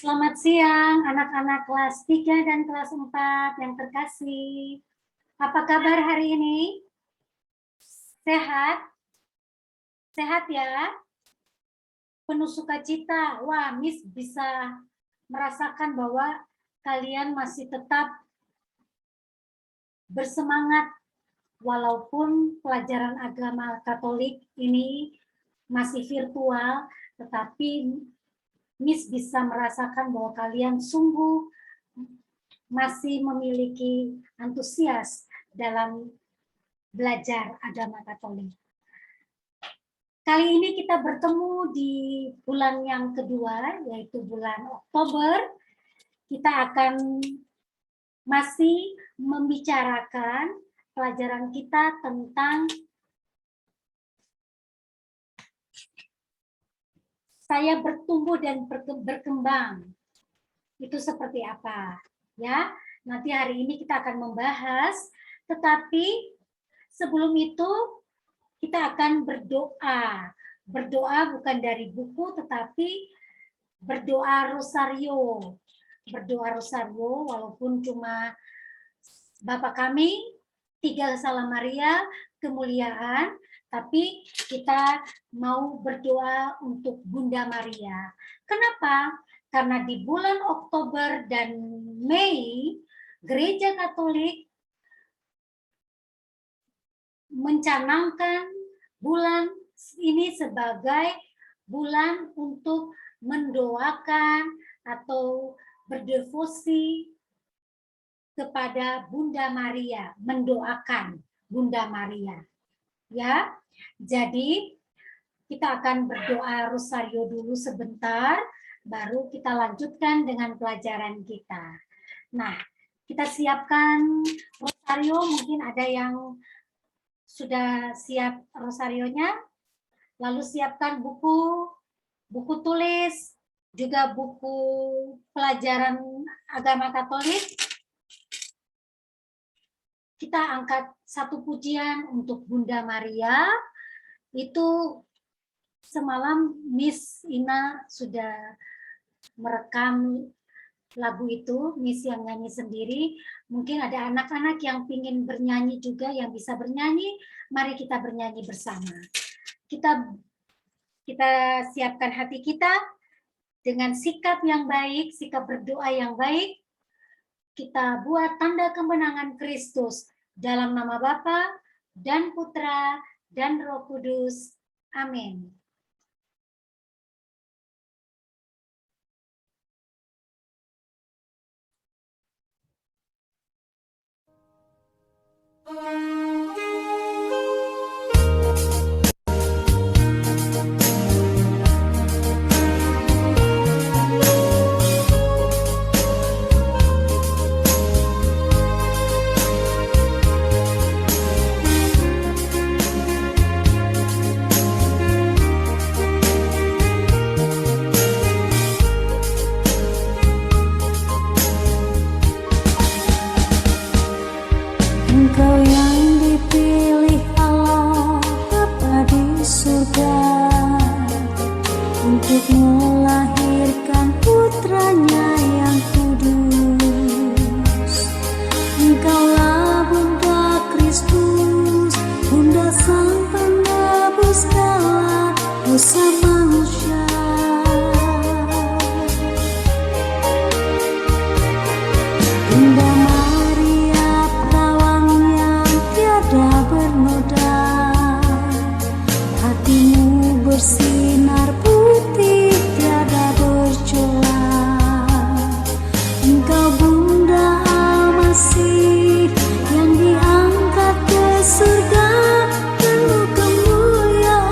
Selamat siang anak-anak kelas 3 dan kelas 4 yang terkasih. Apa kabar hari ini? Sehat? Sehat ya? Penuh sukacita. Wah, Miss bisa merasakan bahwa kalian masih tetap bersemangat walaupun pelajaran agama Katolik ini masih virtual, tetapi Miss bisa merasakan bahwa kalian sungguh masih memiliki antusias dalam belajar agama Katolik. Kali ini kita bertemu di bulan yang kedua, yaitu bulan Oktober. Kita akan masih membicarakan pelajaran kita tentang saya bertumbuh dan berkembang. Itu seperti apa? Ya, nanti hari ini kita akan membahas, tetapi sebelum itu kita akan berdoa. Berdoa bukan dari buku, tetapi berdoa rosario. Berdoa rosario walaupun cuma Bapa kami, 3 Salam Maria, kemuliaan, tapi kita mau berdoa untuk Bunda Maria. Kenapa? Karena di bulan Oktober dan Mei, Gereja Katolik mencanangkan bulan ini sebagai bulan untuk mendoakan atau berdevosi kepada Bunda Maria, mendoakan Bunda Maria. Ya, jadi kita akan berdoa rosario dulu sebentar, baru kita lanjutkan dengan pelajaran kita. Nah, kita siapkan rosario, mungkin ada yang sudah siap rosarionya, lalu siapkan buku tulis, juga buku pelajaran agama Katolik. Kita angkat satu pujian untuk Bunda Maria. Itu semalam Miss Ina sudah merekam lagu itu, Miss yang nyanyi sendiri. Mungkin ada anak-anak yang ingin bernyanyi juga, yang bisa bernyanyi. Mari kita bernyanyi bersama. Kita siapkan hati kita dengan sikap yang baik, sikap berdoa yang baik. Kita buat tanda kemenangan Kristus dalam nama Bapa dan Putra dan Roh Kudus. Amin. Engkau yang dipilih Allah Bapa di surga untuk melahirkan putranya yang kudus. Engkaulah Bunda Kristus, Bunda Sang Penebus segala dosa manusia. Bunda Maria, perawan yang tiada bernoda, hatimu bersinar putih tiada bercelah. Engkau Bunda Al-Masih yang diangkat ke surga penuh kemuliaan.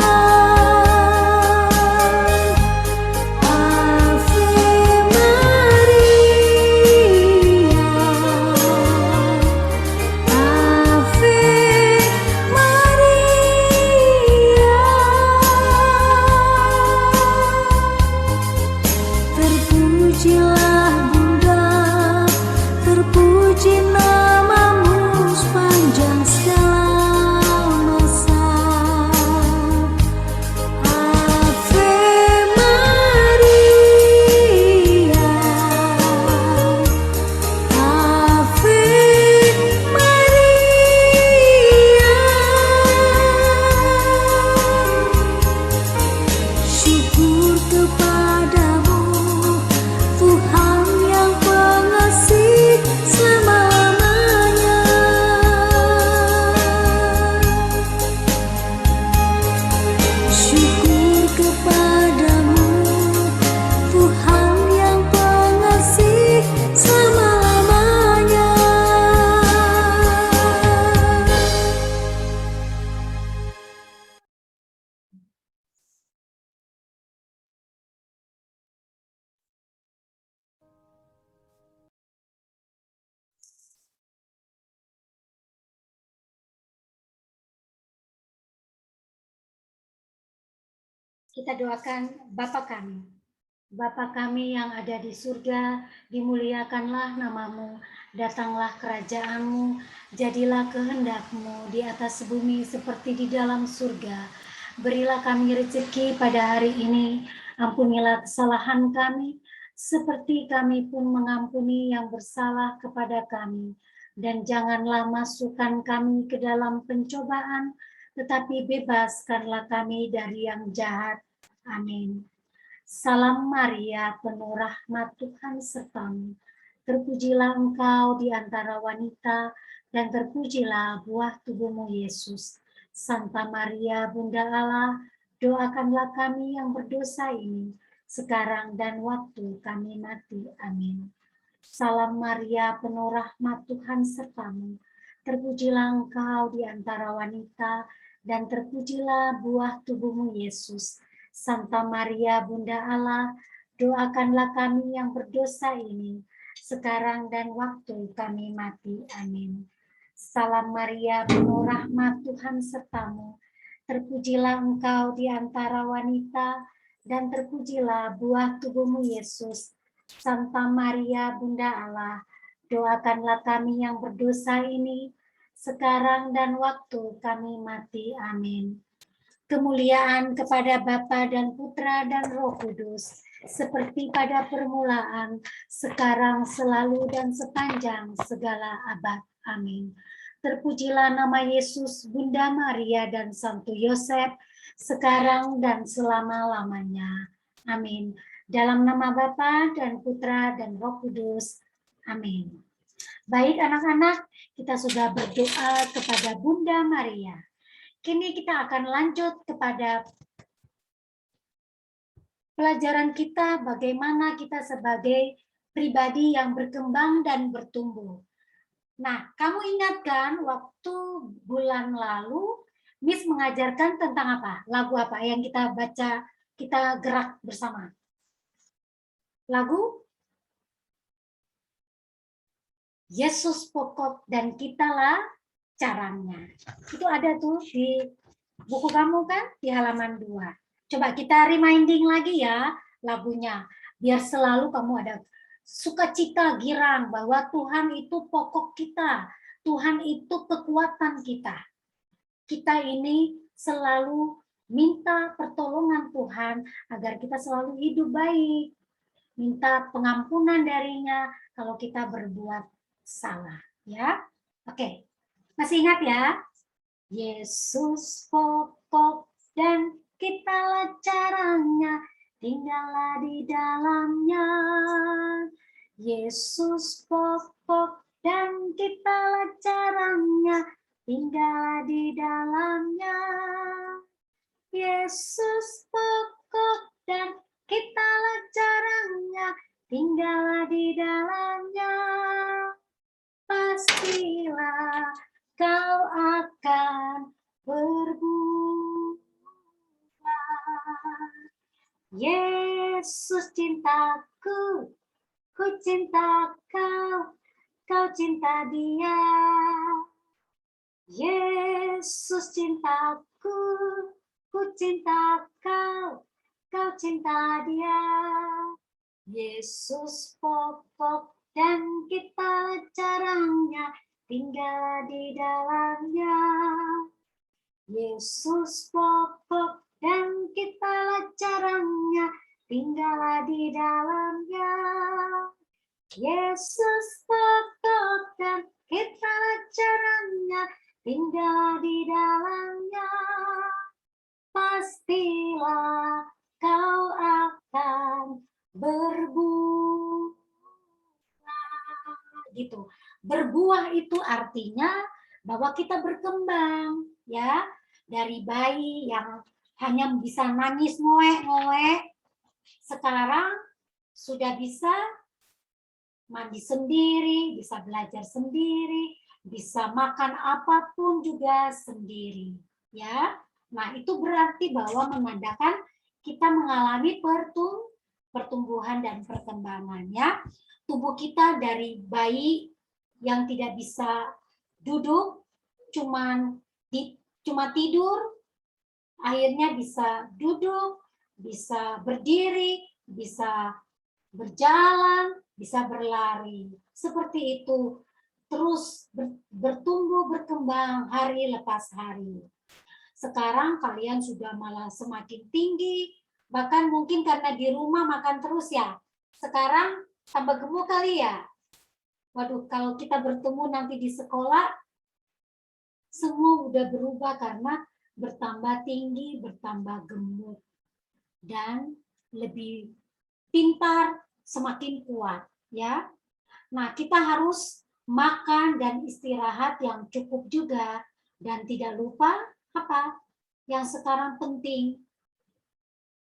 Ave Maria, Ave Maria. Kita doakan Bapa kami. Bapa kami yang ada di surga, dimuliakanlah namamu, datanglah kerajaanmu, jadilah kehendak-Mu di atas bumi seperti di dalam surga. Berilah kami rezeki pada hari ini, ampunilah kesalahan kami, seperti kami pun mengampuni yang bersalah kepada kami. Dan janganlah masukkan kami ke dalam pencobaan, tetapi bebaskanlah kami dari yang jahat. Amin. Salam Maria, penuh rahmat Tuhan sertamu. Terpujilah engkau di antara wanita, dan terpujilah buah tubuhmu Yesus. Santa Maria, Bunda Allah, doakanlah kami yang berdosa ini, sekarang dan waktu kami mati. Amin. Salam Maria, penuh rahmat Tuhan sertamu. Terpujilah engkau di antara wanita, dan terpujilah buah tubuhmu Yesus. Santa Maria, Bunda Allah, doakanlah kami yang berdosa ini, sekarang dan waktu kami mati. Amin. Salam Maria, penuh rahmat Tuhan sertamu. Terpujilah engkau di antara wanita, dan terpujilah buah tubuhmu Yesus. Santa Maria, Bunda Allah, doakanlah kami yang berdosa ini, sekarang dan waktu kami mati. Amin. Kemuliaan kepada Bapa dan Putra dan Roh Kudus, seperti pada permulaan, sekarang, selalu, dan sepanjang segala abad. Amin. Terpujilah nama Yesus, Bunda Maria, dan Santo Yosef, sekarang dan selama-lamanya. Amin. Dalam nama Bapa dan Putra dan Roh Kudus. Amin. Baik anak-anak, kita sudah berdoa kepada Bunda Maria. Kini kita akan lanjut kepada pelajaran kita bagaimana kita sebagai pribadi yang berkembang dan bertumbuh. Nah, kamu ingat kan waktu bulan lalu Miss mengajarkan tentang apa? Lagu apa yang kita baca, kita gerak bersama? Lagu Yesus pokok dan kitalah caranya. Itu ada tuh di buku kamu kan, di halaman 2. Coba kita reminding lagi ya lagunya, biar selalu kamu ada sukacita girang bahwa Tuhan itu pokok kita, Tuhan itu kekuatan kita. Kita ini selalu minta pertolongan Tuhan agar kita selalu hidup baik, minta pengampunan darinya kalau kita berbuat salah, ya. Oke. Masih ingat ya? Yesus pokok dan kitalah caranya, tinggallah di dalamnya. Yesus pokok dan kitalah caranya, tinggallah di dalamnya. Yesus pokok dan kitalah caranya, tinggallah di dalamnya. Pastilah kau akan berubah. Yesus cintaku, ku cinta kau, kau cinta dia. Yesus cintaku, ku cinta kau, kau cinta dia. Yesus pokok dan kita caranya, tinggal di dalamnya. Yesus pokok dan kita caranya, tinggal di dalamnya. Yesus pokok dan kita caranya, tinggal di dalamnya. Pastilah kau akan berbuah. Gitu. Berbuah itu artinya bahwa kita berkembang, ya, dari bayi yang hanya bisa nangis ngoek-ngoek, sekarang sudah bisa mandi sendiri, bisa belajar sendiri, bisa makan apapun juga sendiri, ya. Nah, itu berarti bahwa menandakan kita mengalami pertumbuhan dan perkembangan, ya. Tubuh kita dari bayi yang tidak bisa duduk, cuma tidur, akhirnya bisa duduk, bisa berdiri, bisa berjalan, bisa berlari. Seperti itu, terus bertumbuh, berkembang hari lepas hari. Sekarang kalian sudah malah semakin tinggi, bahkan mungkin karena di rumah makan terus ya. Sekarang tambah gemuk kali ya. Waduh, kalau kita bertemu nanti di sekolah, semua udah berubah karena bertambah tinggi, bertambah gemuk, dan lebih pintar, semakin kuat, ya. Nah, kita harus makan dan istirahat yang cukup juga, dan tidak lupa apa yang sekarang penting,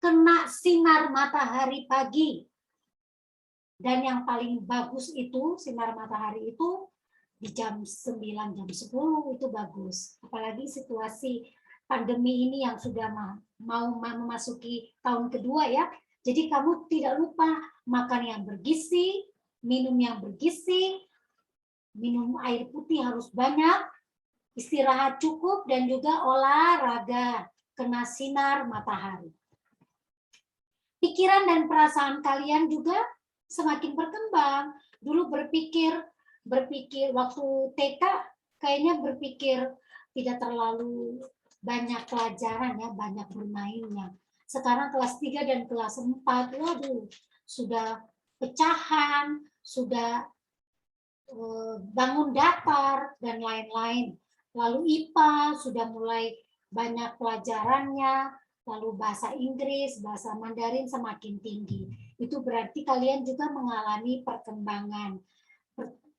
kena sinar matahari pagi. Dan yang paling bagus itu, sinar matahari itu di jam 9, jam 10 itu bagus. Apalagi situasi pandemi ini yang sudah mau memasuki tahun kedua ya. Jadi kamu tidak lupa makan yang bergizi, minum yang bergizi, minum air putih harus banyak, istirahat cukup, dan juga olahraga, kena sinar matahari. Pikiran dan perasaan kalian juga semakin berkembang. Dulu berpikir waktu TK kayaknya berpikir tidak terlalu banyak pelajaran ya, banyak bermainnya. Sekarang kelas 3 dan kelas 4, waduh, sudah pecahan, sudah bangun datar dan lain-lain. Lalu IPA sudah mulai banyak pelajarannya, lalu bahasa Inggris, bahasa Mandarin semakin tinggi. Itu berarti kalian juga mengalami perkembangan.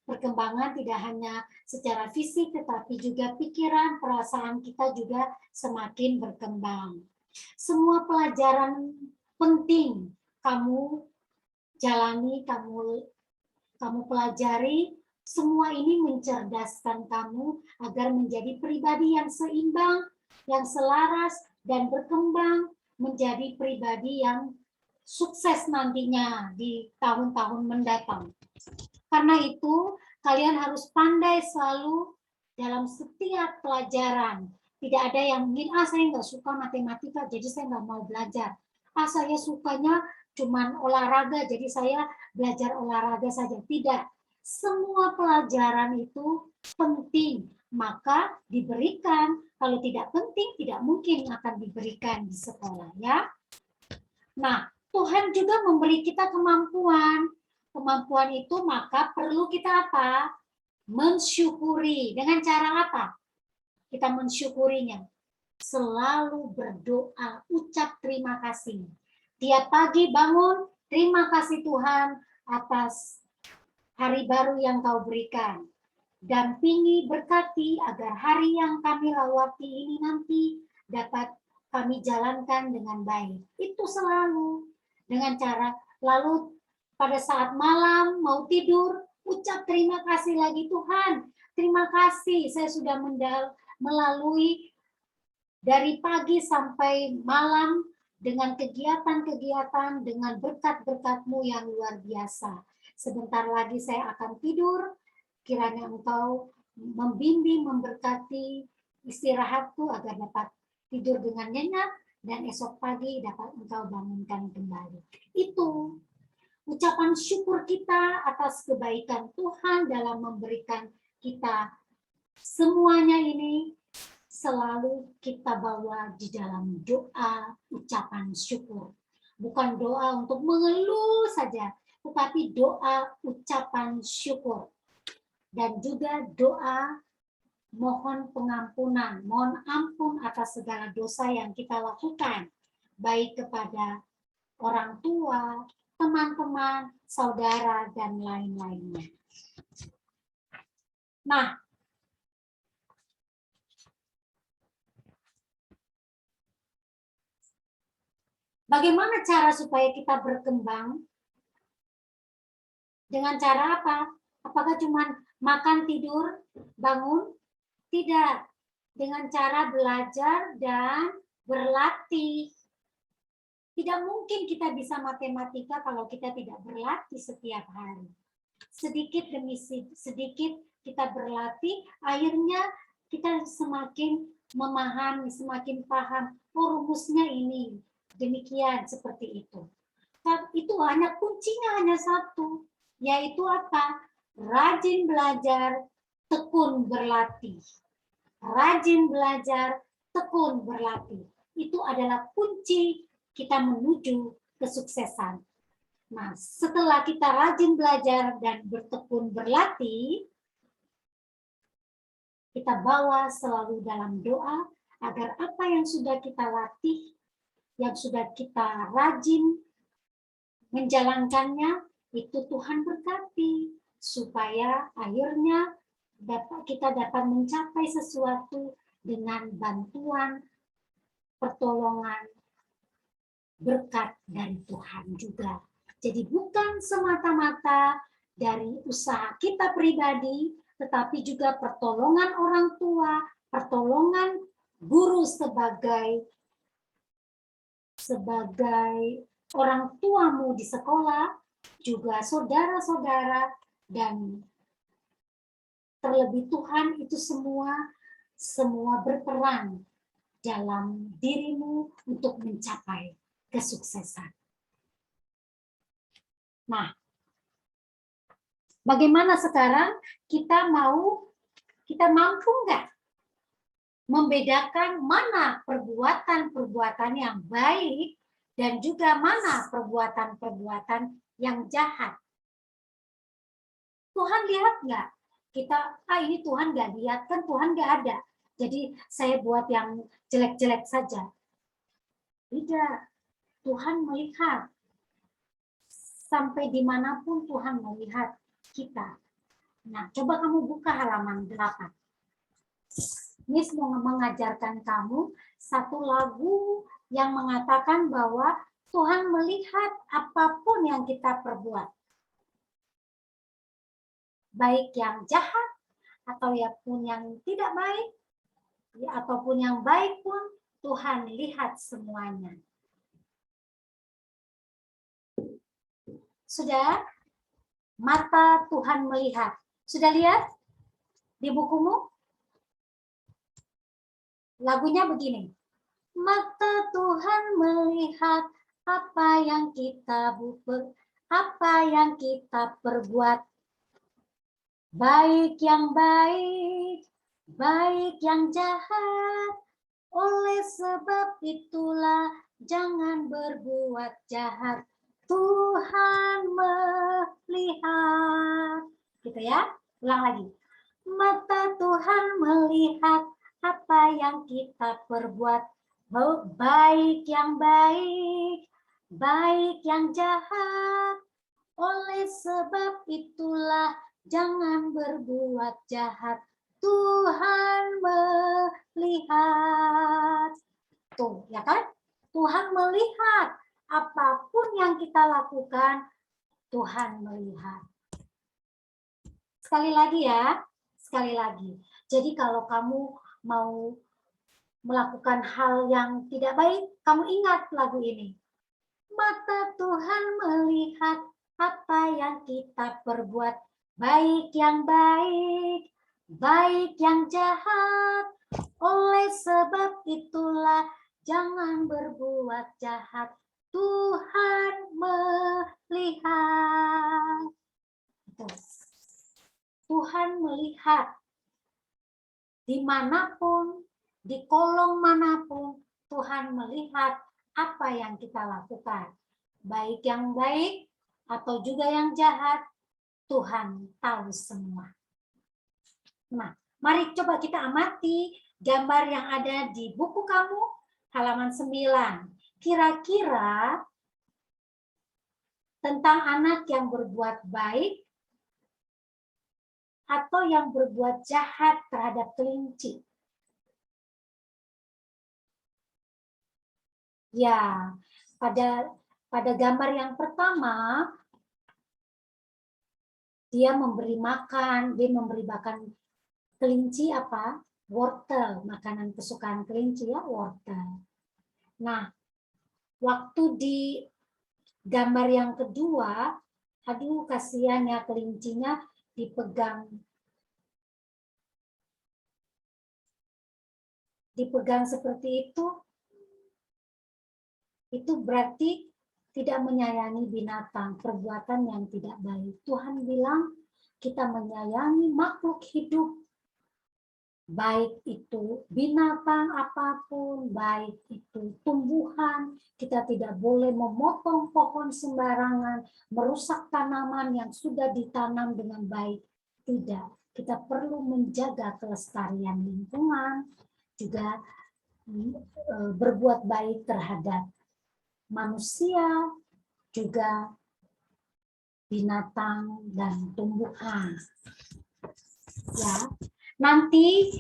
Perkembangan tidak hanya secara fisik, tetapi juga pikiran, perasaan kita juga semakin berkembang. Semua pelajaran penting kamu jalani, kamu pelajari, semua ini mencerdaskan kamu agar menjadi pribadi yang seimbang, yang selaras, dan berkembang menjadi pribadi yang sukses nantinya di tahun-tahun mendatang. Karena itu, kalian harus pandai selalu dalam setiap pelajaran. Tidak ada yang mungkin, saya nggak suka matematika, jadi saya nggak mau belajar. Saya sukanya cuman olahraga, jadi saya belajar olahraga saja. Tidak. Semua pelajaran itu penting, maka diberikan. Kalau tidak penting, tidak mungkin akan diberikan di sekolah, ya. Nah, Tuhan juga memberi kita kemampuan. Kemampuan itu maka perlu kita apa? Mensyukuri. Dengan cara apa? Kita mensyukurinya. Selalu berdoa, ucap terima kasih. Tiap pagi bangun, terima kasih Tuhan atas hari baru yang kau berikan. Dampingi, berkati agar hari yang kami lewati ini nanti dapat kami jalankan dengan baik. Itu selalu dengan cara, lalu pada saat malam mau tidur, ucap terima kasih lagi, Tuhan. Terima kasih saya sudah melalui dari pagi sampai malam dengan kegiatan-kegiatan, dengan berkat-berkat-Mu yang luar biasa. Sebentar lagi saya akan tidur, kiranya Engkau membimbing, memberkati istirahatku agar dapat tidur dengan nyenyak, dan esok pagi dapat Engkau bangunkan kembali. Itu ucapan syukur kita atas kebaikan Tuhan dalam memberikan kita semuanya ini, selalu kita bawa di dalam doa ucapan syukur. Bukan doa untuk mengeluh saja, tetapi doa ucapan syukur. Dan juga doa mohon pengampunan, mohon ampun atas segala dosa yang kita lakukan, baik kepada orang tua, teman-teman, saudara, dan lain-lainnya. Nah, bagaimana cara supaya kita berkembang? Dengan cara apa? Apakah cuma makan, tidur, bangun? Tidak. Dengan cara belajar dan berlatih. Tidak mungkin kita bisa matematika kalau kita tidak berlatih setiap hari. Sedikit demi sedikit kita berlatih, akhirnya kita semakin memahami, semakin paham, rumusnya ini. demikian seperti itu. Itu hanya kuncinya hanya satu, yaitu apa? Rajin belajar, tekun berlatih. Rajin belajar, tekun berlatih. Itu adalah kunci kita menuju kesuksesan. Nah, setelah kita rajin belajar dan bertekun berlatih, kita bawa selalu dalam doa agar apa yang sudah kita latih, yang sudah kita rajin menjalankannya, itu Tuhan berkati supaya akhirnya kita dapat mencapai sesuatu dengan bantuan, pertolongan, berkat dari Tuhan juga. Jadi bukan semata-mata dari usaha kita pribadi, tetapi juga pertolongan orang tua, pertolongan guru sebagai orang tuamu di sekolah, juga saudara-saudara, dan terlebih Tuhan, itu semua berperan dalam dirimu untuk mencapai kesuksesan. Nah, bagaimana sekarang kita mampu nggak membedakan mana perbuatan-perbuatan yang baik dan juga mana perbuatan-perbuatan yang jahat? Tuhan lihat nggak? Ini Tuhan nggak lihat, kan Tuhan nggak ada. Jadi saya buat yang jelek-jelek saja. Tidak, Tuhan melihat. Sampai dimanapun Tuhan melihat kita. Nah, coba kamu buka halaman 8. Miss mau mengajarkan kamu satu lagu yang mengatakan bahwa Tuhan melihat apapun yang kita perbuat. Baik yang jahat, atau pun yang tidak baik, ataupun yang baik pun, Tuhan lihat semuanya. Sudah? Mata Tuhan melihat. Sudah lihat di bukumu? Lagunya begini. Mata Tuhan melihat apa yang kita perbuat. Baik yang baik, baik yang jahat. Oleh sebab itulah jangan berbuat jahat. Tuhan melihat. Gitu ya. Ulang lagi. Mata Tuhan melihat apa yang kita perbuat. Baik yang baik, baik yang jahat. Oleh sebab itulah jangan berbuat jahat. Tuhan melihat. Tuh, ya kan? Tuhan melihat. Apapun yang kita lakukan, Tuhan melihat. Sekali lagi ya, sekali lagi. Jadi kalau kamu mau melakukan hal yang tidak baik, kamu ingat lagu ini. Mata Tuhan melihat apa yang kita perbuat, baik yang baik, baik yang jahat. Oleh sebab itulah jangan berbuat jahat. Tuhan melihat. Tuhan melihat dimanapun, di kolong manapun, Tuhan melihat apa yang kita lakukan. Baik yang baik atau juga yang jahat, Tuhan tahu semua. Nah, mari coba kita amati gambar yang ada di buku kamu, halaman 9. Kira-kira tentang anak yang berbuat baik atau yang berbuat jahat terhadap kelinci. Ya, pada gambar yang pertama, dia memberi makan kelinci apa? Wortel, makanan kesukaan kelinci ya, wortel. Nah, waktu di gambar yang kedua, aduh kasihan ya kelincinya dipegang seperti itu. itu berarti tidak menyayangi binatang, perbuatan yang tidak baik. Tuhan bilang kita menyayangi makhluk hidup, baik itu binatang apapun, baik itu tumbuhan. Kita tidak boleh memotong pohon sembarangan, merusak tanaman yang sudah ditanam dengan baik. Tidak, kita perlu menjaga kelestarian lingkungan, juga berbuat baik terhadap manusia, juga binatang dan tumbuhan. Ya, nanti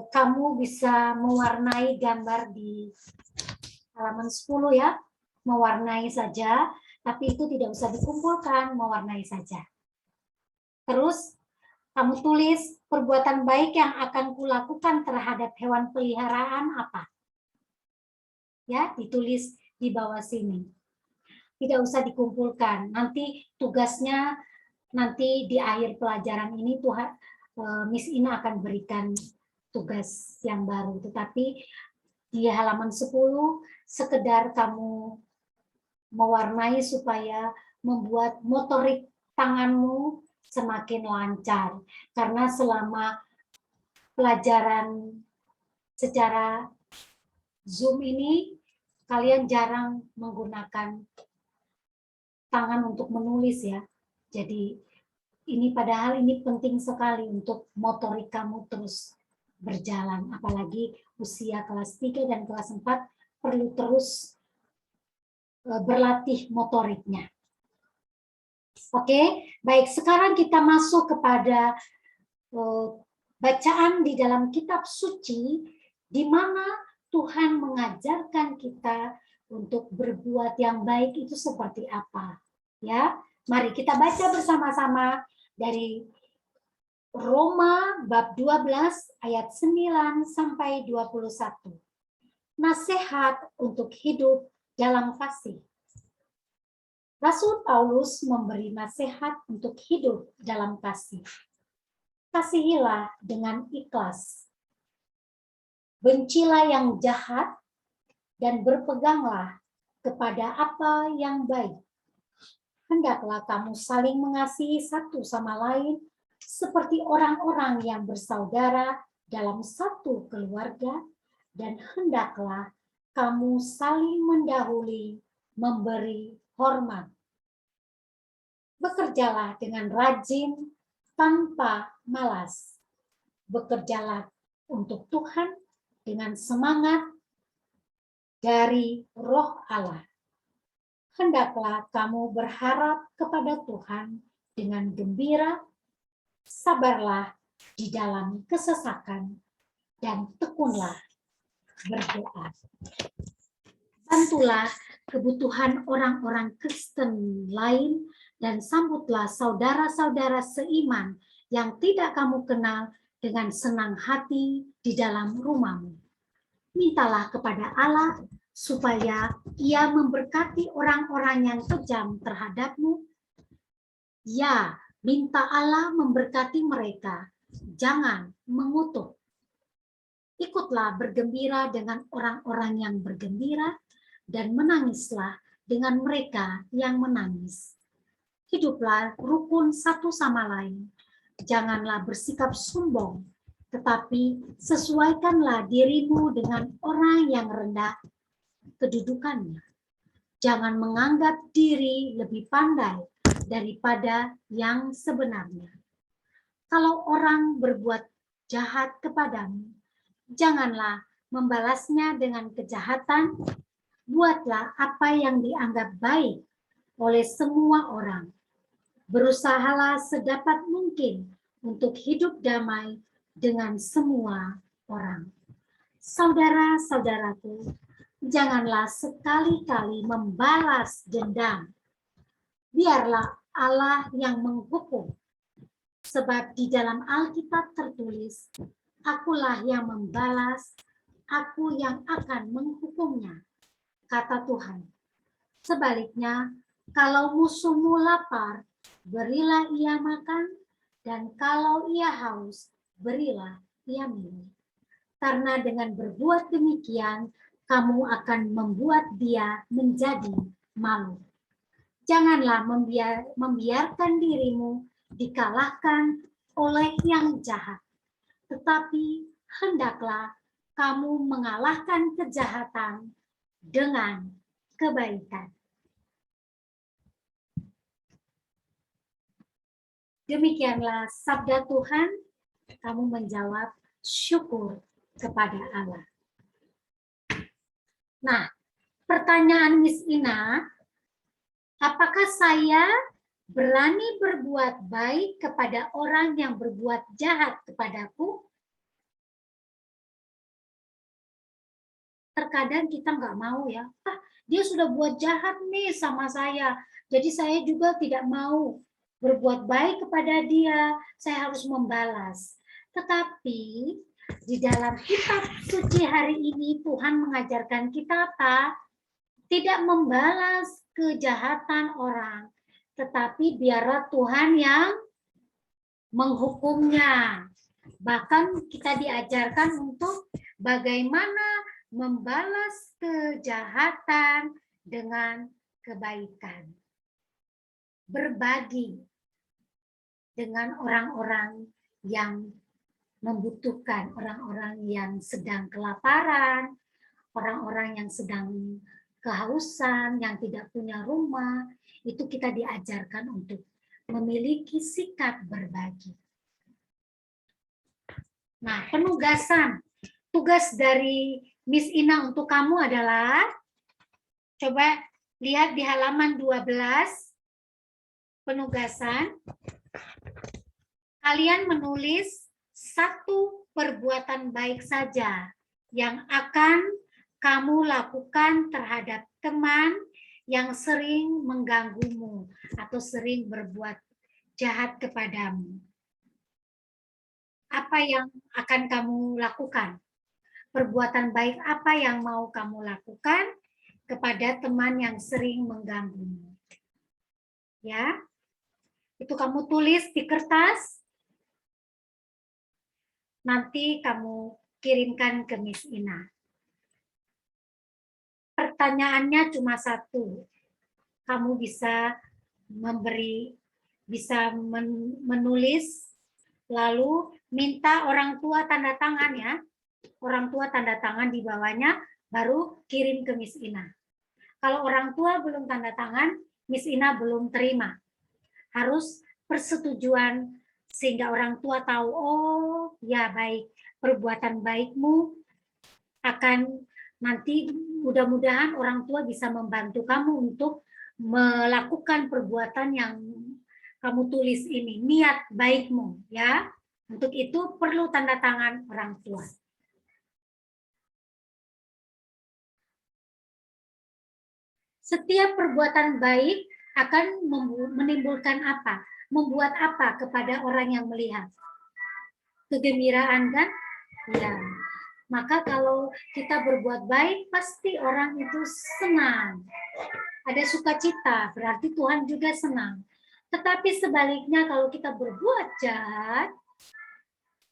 kamu bisa mewarnai gambar di halaman 10 ya, mewarnai saja, tapi itu tidak usah dikumpulkan, mewarnai saja. Terus kamu tulis perbuatan baik yang akan kulakukan terhadap hewan peliharaan apa? Ya, ditulis di bawah sini. Tidak usah dikumpulkan. Nanti tugasnya nanti di akhir pelajaran ini Tuhan Miss Ina akan berikan tugas yang baru. Tetapi di halaman 10 sekedar kamu mewarnai supaya membuat motorik tanganmu semakin lancar. Karena selama pelajaran secara Zoom ini kalian jarang menggunakan tangan untuk menulis ya. Jadi ini padahal ini penting sekali untuk motorik kamu terus berjalan. Apalagi usia kelas 3 dan kelas 4 perlu terus berlatih motoriknya. Oke, baik, sekarang kita masuk kepada bacaan di dalam kitab suci di mana Tuhan mengajarkan kita untuk berbuat yang baik itu seperti apa. Ya, mari kita baca bersama-sama dari Roma bab 12 ayat 9 sampai 21. Nasihat untuk hidup dalam kasih. Rasul Paulus memberi nasihat untuk hidup dalam kasih. Kasihilah dengan ikhlas. Bencilah yang jahat dan berpeganglah kepada apa yang baik. Hendaklah kamu saling mengasihi satu sama lain seperti orang-orang yang bersaudara dalam satu keluarga, dan hendaklah kamu saling mendahului memberi hormat. Bekerjalah dengan rajin tanpa malas. Bekerjalah untuk Tuhan dengan semangat dari Roh Allah. Hendaklah kamu berharap kepada Tuhan dengan gembira, sabarlah di dalam kesesakan, dan tekunlah berdoa. Bantulah kebutuhan orang-orang Kristen lain dan sambutlah saudara-saudara seiman yang tidak kamu kenal dengan senang hati di dalam rumahmu. Mintalah kepada Allah supaya Ia memberkati orang-orang yang kejam terhadapmu. Ya, minta Allah memberkati mereka, jangan mengutuk. Ikutlah bergembira dengan orang-orang yang bergembira, dan menangislah dengan mereka yang menangis. Hiduplah rukun satu sama lain. Janganlah bersikap sombong, tetapi sesuaikanlah dirimu dengan orang yang rendah kedudukannya. Jangan menganggap diri lebih pandai daripada yang sebenarnya. Kalau orang berbuat jahat kepadamu, janganlah membalasnya dengan kejahatan. Buatlah apa yang dianggap baik oleh semua orang. Berusahalah sedapat mungkin untuk hidup damai dengan semua orang. Saudara-saudaraku, janganlah sekali-kali membalas dendam. Biarlah Allah yang menghukum. Sebab di dalam Alkitab tertulis, akulah yang membalas, aku yang akan menghukumnya, kata Tuhan. Sebaliknya, kalau musuhmu lapar, berilah ia makan, dan kalau ia haus, berilah ia minum. Karena dengan berbuat demikian, kamu akan membuat dia menjadi malu. Janganlah membiarkan dirimu dikalahkan oleh yang jahat, tetapi hendaklah kamu mengalahkan kejahatan dengan kebaikan. Demikianlah sabda Tuhan, kamu menjawab syukur kepada Allah. Nah, pertanyaan Miss Ina, apakah saya berani berbuat baik kepada orang yang berbuat jahat kepadaku? Terkadang kita nggak mau ya, dia sudah buat jahat nih sama saya, jadi saya juga tidak mau berbuat baik kepada dia, saya harus membalas. Tetapi di dalam kitab suci hari ini Tuhan mengajarkan kita apa? Tidak membalas kejahatan orang, tetapi biarlah Tuhan yang menghukumnya. Bahkan kita diajarkan untuk bagaimana membalas kejahatan dengan kebaikan. Berbagi dengan orang-orang yang membutuhkan, orang-orang yang sedang kelaparan, orang-orang yang sedang kehausan, yang tidak punya rumah, itu kita diajarkan untuk memiliki sikap berbagi. Nah, penugasan, tugas dari Miss Ina untuk kamu adalah, coba lihat di halaman 12, penugasan, kalian menulis satu perbuatan baik saja yang akan kamu lakukan terhadap teman yang sering mengganggumu atau sering berbuat jahat kepadamu. Apa yang akan kamu lakukan? Perbuatan baik apa yang mau kamu lakukan kepada teman yang sering mengganggumu? Ya, itu kamu tulis di kertas, nanti kamu kirimkan ke Miss Ina. Pertanyaannya cuma satu, kamu bisa menulis, lalu minta orang tua tanda tangan ya, orang tua tanda tangan di bawahnya, baru kirim ke Miss Ina. Kalau orang tua belum tanda tangan, Miss Ina belum terima. Harus persetujuan sehingga orang tua tahu, oh ya baik, perbuatan baikmu akan nanti mudah-mudahan orang tua bisa membantu kamu untuk melakukan perbuatan yang kamu tulis ini, niat baikmu ya. Untuk itu perlu tanda tangan orang tua. Setiap perbuatan baik akan menimbulkan apa? Membuat apa kepada orang yang melihat? Kegembiraan kan? Ya. Maka kalau kita berbuat baik, pasti orang itu senang. Ada sukacita, berarti Tuhan juga senang. Tetapi sebaliknya kalau kita berbuat jahat,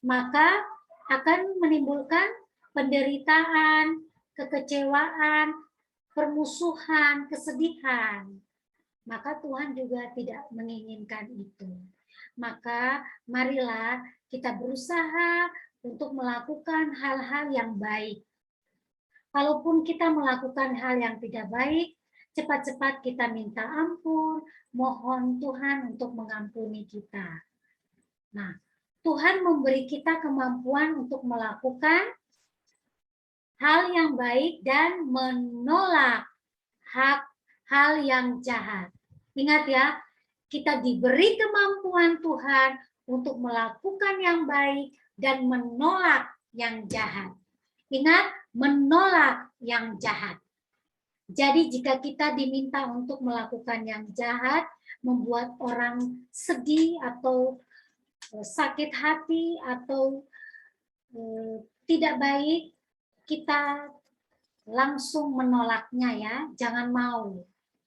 maka akan menimbulkan penderitaan, kekecewaan, permusuhan, kesedihan. Maka Tuhan juga tidak menginginkan itu. Maka marilah kita berusaha untuk melakukan hal-hal yang baik. Kalaupun kita melakukan hal yang tidak baik, cepat-cepat kita minta ampun, mohon Tuhan untuk mengampuni kita. Nah, Tuhan memberi kita kemampuan untuk melakukan hal yang baik dan menolak hal yang jahat. Ingat ya, kita diberi kemampuan Tuhan untuk melakukan yang baik dan menolak yang jahat. Ingat, menolak yang jahat. Jadi jika kita diminta untuk melakukan yang jahat, membuat orang sedih atau sakit hati atau tidak baik, kita langsung menolaknya ya, jangan mau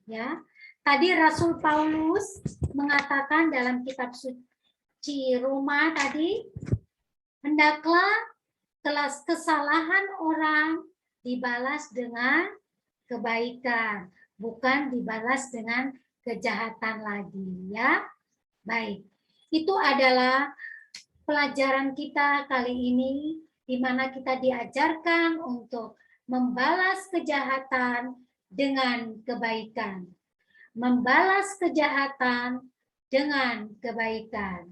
ya. Tadi Rasul Paulus mengatakan dalam kitab suci Roma tadi, hendaklah kesalahan orang dibalas dengan kebaikan, bukan dibalas dengan kejahatan lagi, ya. Baik, itu adalah pelajaran kita kali ini, di mana kita diajarkan untuk membalas kejahatan dengan kebaikan. Membalas kejahatan dengan kebaikan.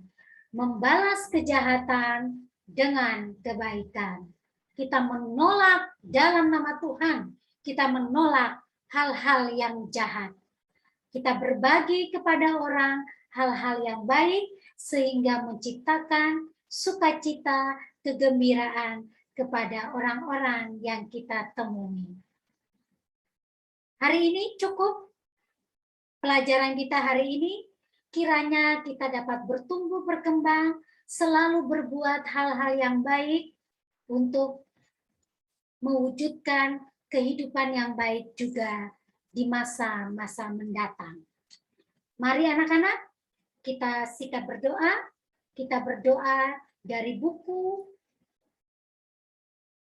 Membalas kejahatan dengan kebaikan. Kita menolak dalam nama Tuhan, kita menolak hal-hal yang jahat. Kita berbagi kepada orang hal-hal yang baik sehingga menciptakan sukacita, kegembiraan kepada orang-orang yang kita temui. Hari ini cukup pelajaran kita hari ini. Kiranya kita dapat bertumbuh berkembang, selalu berbuat hal-hal yang baik untuk mewujudkan kehidupan yang baik juga di masa-masa mendatang. Mari anak-anak, kita sikat berdoa. Kita berdoa dari buku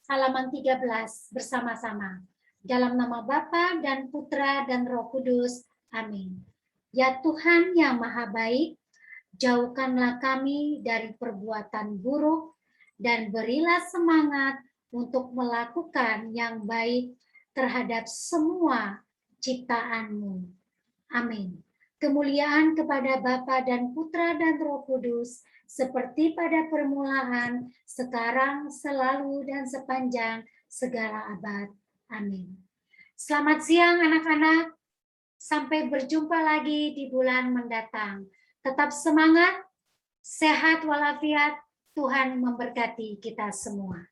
halaman 13 bersama-sama. Dalam nama Bapa dan Putra dan Roh Kudus. Amin. Ya Tuhan yang Maha Baik, jauhkanlah kami dari perbuatan buruk dan berilah semangat untuk melakukan yang baik terhadap semua ciptaan-Mu. Amin. Kemuliaan kepada Bapa dan Putra dan Roh Kudus, seperti pada permulaan, sekarang, selalu, dan sepanjang segala abad. Amin. Selamat siang anak-anak. Sampai berjumpa lagi di bulan mendatang. Tetap semangat, sehat walafiat, Tuhan memberkati kita semua.